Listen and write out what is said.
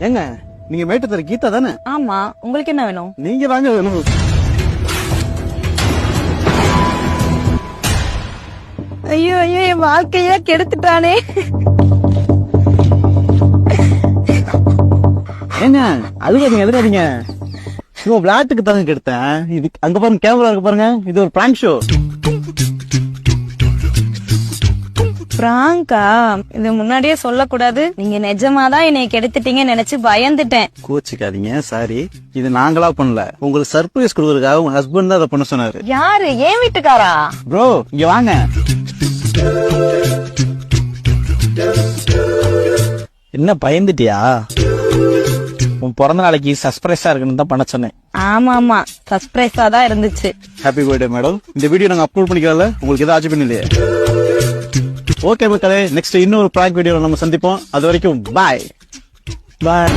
ஏங்க நீங்க மேட்டுத்தர கீதா தானே? ஆமா, உங்களுக்கு என்ன வேணும்? நீங்க தாங்க வேணும். ஐயோ ஐயோ, என் வாழ்க்கையா கெடுத்துட்டானே. ஏங்க அழுகாதீங்க எதிராதீங்க. இவன் விளையாட்டுக்கு தாங்க கெடுத்தேன். இது அங்க பாருங்க, கேமரா இருக்கு பாருங்க. இது ஒரு பிராங்க் ஷோ. பிராங்கா? இது முன்னாடியே சொல்லக்கூடாது. நீங்க நிஜமாதான் என்னை கெடுத்துட்டீங்கன்னு நினைச்சு பயந்துட்டேன். கோச்சிக்காதீங்க, சாரி. இது நாங்களா பண்ணல. உங்களுக்கு சர்ப்ரைஸ் கொடுக்கறதுக்காக உங்க ஹஸ்பண்ட் தான் அதை பண்ண சொன்னாரு. யாரு? ஏன் வீட்டுக்காரா? ப்ரோ இங்க வாங்க. என்ன பயந்துட்டியா? உன் பிறந்த நாளைக்கு சர்ப்ரைஸா இருக்குன்னு தான் பண்ண சொன்னேன். ஆமா ஆமா, சர்ப்ரைஸா தான் இருந்துச்சு. Happy birthday madam. இந்த வீடியோ நாங்க அப்லோட் பண்ணிக்கல, உங்களுக்கு ஏதாவது ஆச்சு பண்ணலையே? ஓகே மக்களே, நெக்ஸ்ட் இன்னொரு பிராங்க் வீடியோல நம்ம சந்திப்போம். அது வரைக்கும் பாய் பாய்.